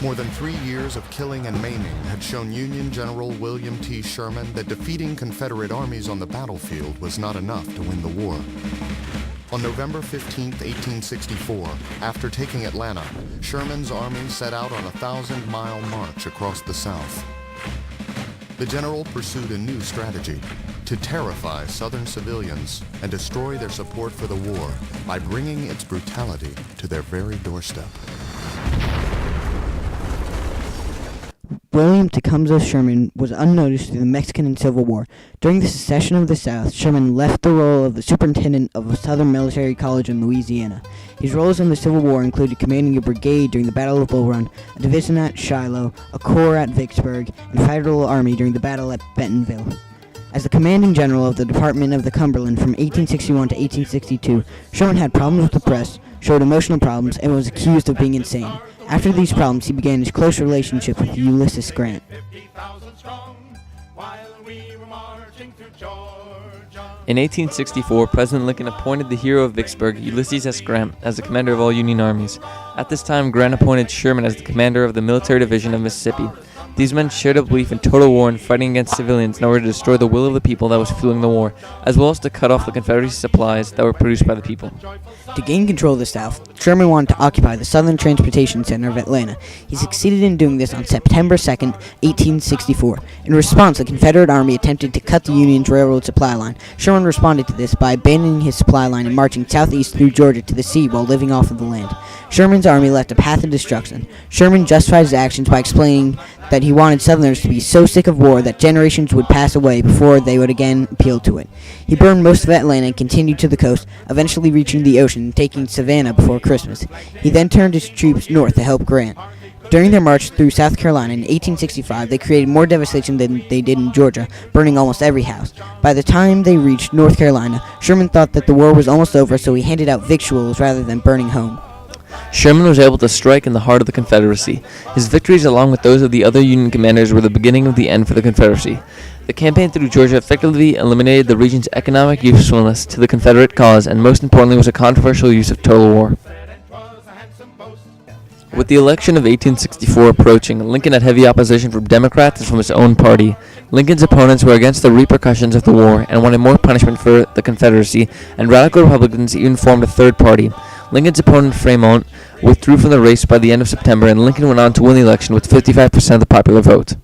More than 3 years of killing and maiming had shown Union General William T. Sherman that defeating Confederate armies on the battlefield was not enough to win the war. On November 15, 1864, after taking Atlanta, Sherman's army set out on a 1,000-mile march across the South. The general pursued a new strategy: to terrify Southern civilians and destroy their support for the war by bringing its brutality to their very doorstep. William Tecumseh Sherman was unnoticed through the Mexican and Civil War. During the secession of the South, Sherman left the role of the superintendent of a Southern military college in Louisiana. His roles in the Civil War included commanding a brigade during the Battle of Bull Run, a division at Shiloh, a corps at Vicksburg, and Federal Army during the battle at Bentonville. As the commanding general of the Department of the Cumberland from 1861 to 1862, Sherman had problems with the press, showed emotional problems, and was accused of being insane. After these problems, he began his close relationship with Ulysses Grant. In 1864, President Lincoln appointed the hero of Vicksburg, Ulysses S. Grant, as the commander of all Union armies. At this time, Grant appointed Sherman as the commander of the Military Division of Mississippi. These men shared a belief in total war and fighting against civilians in order to destroy the will of the people that was fueling the war, as well as to cut off the Confederacy supplies that were produced by the people. To gain control of the South, Sherman wanted to occupy the Southern Transportation Center of Atlanta. He succeeded in doing this on September 2, 1864. In response, the Confederate Army attempted to cut the Union's railroad supply line. Sherman responded to this by abandoning his supply line and marching southeast through Georgia to the sea while living off of the land. Sherman's army left a path of destruction. Sherman justified his actions by explaining that he wanted Southerners to be so sick of war that generations would pass away before they would again appeal to it. He burned most of Atlanta and continued to the coast, eventually reaching the ocean and taking Savannah before Christmas. He then turned his troops north to help Grant. During their march through South Carolina in 1865, they created more devastation than they did in Georgia, burning almost every house. By the time they reached North Carolina, Sherman thought that the war was almost over, so he handed out victuals rather than burning home. Sherman was able to strike in the heart of the Confederacy. His victories, along with those of the other Union commanders, were the beginning of the end for the Confederacy. The campaign through Georgia effectively eliminated the region's economic usefulness to the Confederate cause, and most importantly was a controversial use of total war. With the election of 1864 approaching, Lincoln had heavy opposition from Democrats and from his own party. Lincoln's opponents were against the repercussions of the war and wanted more punishment for the Confederacy, and radical Republicans even formed a third party. Lincoln's opponent, Fremont, withdrew from the race by the end of September, and Lincoln went on to win the election with 55% of the popular vote.